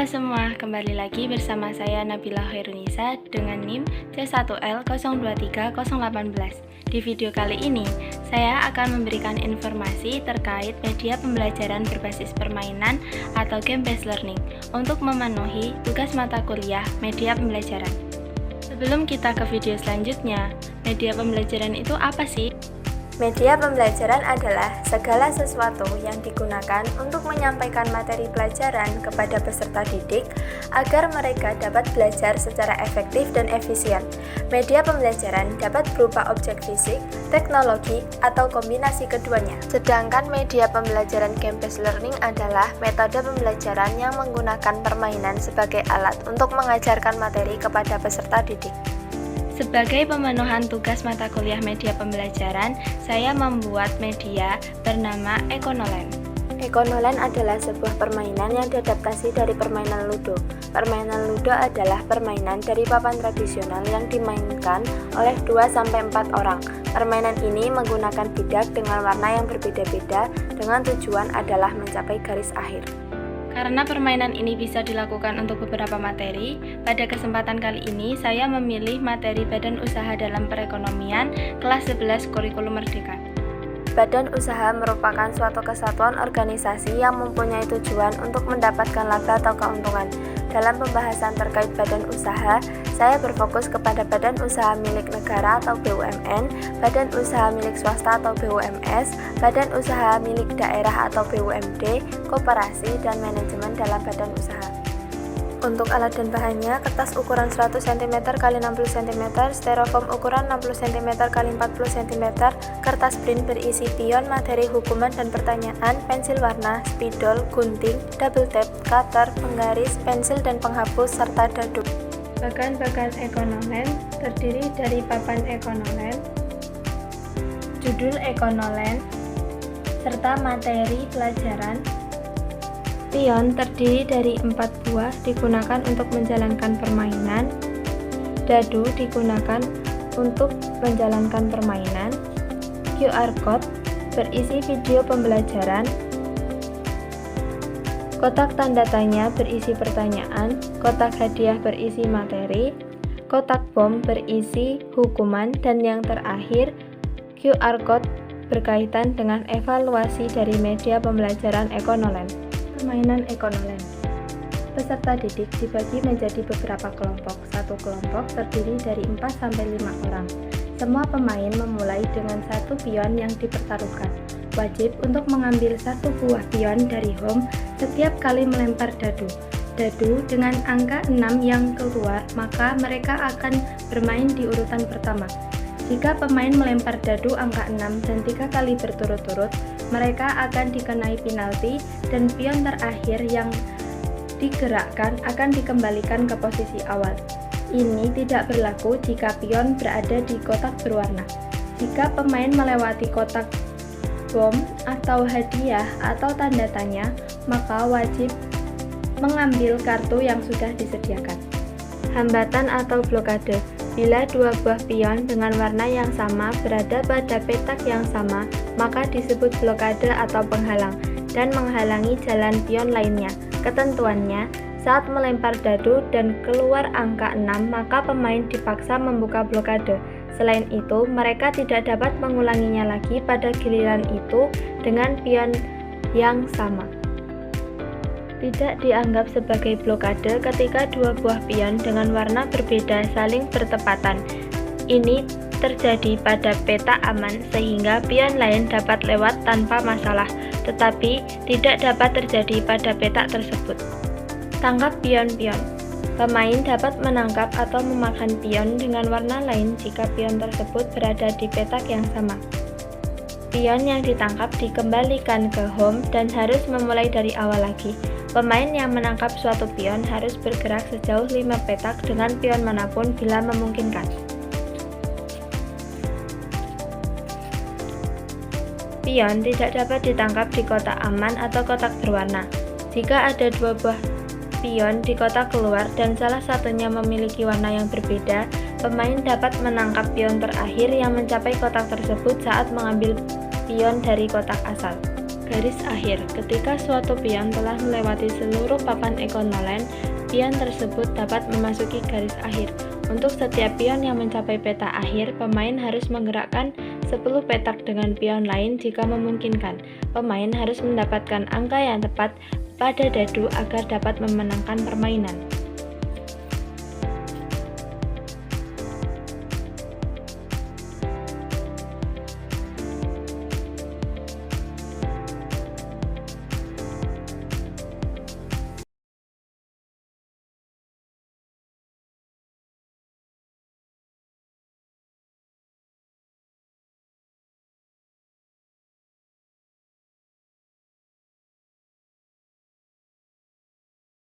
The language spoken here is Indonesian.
Halo semua, kembali lagi bersama saya Nabila Khairunisa dengan NIM C1L023018. Di video kali ini, saya akan memberikan informasi terkait media pembelajaran berbasis permainan atau game-based learning untuk memenuhi tugas mata kuliah media pembelajaran. Sebelum kita ke video selanjutnya, media pembelajaran itu apa sih? Media pembelajaran adalah segala sesuatu yang digunakan untuk menyampaikan materi pelajaran kepada peserta didik agar mereka dapat belajar secara efektif dan efisien. Media pembelajaran dapat berupa objek fisik, teknologi, atau kombinasi keduanya. Sedangkan media pembelajaran game-based learning adalah metode pembelajaran yang menggunakan permainan sebagai alat untuk mengajarkan materi kepada peserta didik. Sebagai pemenuhan tugas mata kuliah media pembelajaran, saya membuat media bernama Econoland. Econoland adalah sebuah permainan yang diadaptasi dari permainan Ludo. Permainan Ludo adalah permainan dari papan tradisional yang dimainkan oleh 2-4 orang. Permainan ini menggunakan bidak dengan warna yang berbeda-beda dengan tujuan adalah mencapai garis akhir. Karena permainan ini bisa dilakukan untuk beberapa materi, pada kesempatan kali ini saya memilih materi Badan Usaha dalam Perekonomian kelas 11 Kurikulum Merdeka. Badan usaha merupakan suatu kesatuan organisasi yang mempunyai tujuan untuk mendapatkan laba atau keuntungan. Dalam pembahasan terkait badan usaha, saya berfokus kepada badan usaha milik negara atau BUMN, badan usaha milik swasta atau BUMS, badan usaha milik daerah atau BUMD, koperasi, dan manajemen dalam badan usaha. Untuk alat dan bahannya, kertas ukuran 100 cm x 60 cm, styrofoam ukuran 60 cm x 40 cm, kertas print berisi pion, materi hukuman dan pertanyaan, pensil warna, spidol, gunting, double tape, cutter, penggaris, pensil dan penghapus, serta dadu. Bagan-bagan Econoland terdiri dari papan Econoland, judul Econoland, serta materi pelajaran. Pion terdiri dari 4 buah digunakan untuk menjalankan permainan. Dadu digunakan untuk menjalankan permainan. QR Code berisi video pembelajaran. Kotak tanda tanya berisi pertanyaan. Kotak hadiah berisi materi. Kotak bom berisi hukuman. Dan yang terakhir, QR Code berkaitan dengan evaluasi dari media pembelajaran Econoland. Permainan Econoland. Peserta didik dibagi menjadi beberapa kelompok. Satu kelompok terdiri dari 4-5 orang. Semua pemain memulai dengan satu pion yang dipertaruhkan. Wajib untuk mengambil satu buah pion dari home setiap kali melempar dadu. Dadu dengan angka 6 yang keluar, maka mereka akan bermain di urutan pertama. Jika pemain melempar dadu angka 6 dan 3 kali berturut-turut, mereka akan dikenai penalti dan pion terakhir yang digerakkan akan dikembalikan ke posisi awal. Ini tidak berlaku jika pion berada di kotak berwarna. Jika pemain melewati kotak bom atau hadiah atau tanda tanya, maka wajib mengambil kartu yang sudah disediakan. Hambatan atau blokade. Bila dua buah pion dengan warna yang sama berada pada petak yang sama, maka disebut blokade atau penghalang dan menghalangi jalan pion lainnya. Ketentuannya, saat melempar dadu dan keluar angka 6, maka pemain dipaksa membuka blokade. Selain itu, mereka tidak dapat mengulanginya lagi pada giliran itu dengan pion yang sama. Tidak dianggap sebagai blokade ketika dua buah pion dengan warna berbeda saling bertepatan. Ini terjadi pada peta aman sehingga pion lain dapat lewat tanpa masalah, tetapi tidak dapat terjadi pada petak tersebut. Tangkap pion-pion. Pemain dapat menangkap atau memakan pion dengan warna lain jika pion tersebut berada di petak yang sama. Pion yang ditangkap dikembalikan ke home dan harus memulai dari awal lagi. Pemain yang menangkap suatu pion harus bergerak sejauh 5 petak dengan pion manapun bila memungkinkan. Pion tidak dapat ditangkap di kotak aman atau kotak berwarna. Jika ada dua buah pion di kotak keluar dan salah satunya memiliki warna yang berbeda, pemain dapat menangkap pion terakhir yang mencapai kotak tersebut saat mengambil pion dari kotak asal. Garis akhir. Ketika suatu pion telah melewati seluruh papan ekonolen, pion tersebut dapat memasuki garis akhir. Untuk setiap pion yang mencapai peta akhir, pemain harus menggerakkan 10 petak dengan pion lain jika memungkinkan. Pemain harus mendapatkan angka yang tepat pada dadu agar dapat memenangkan permainan.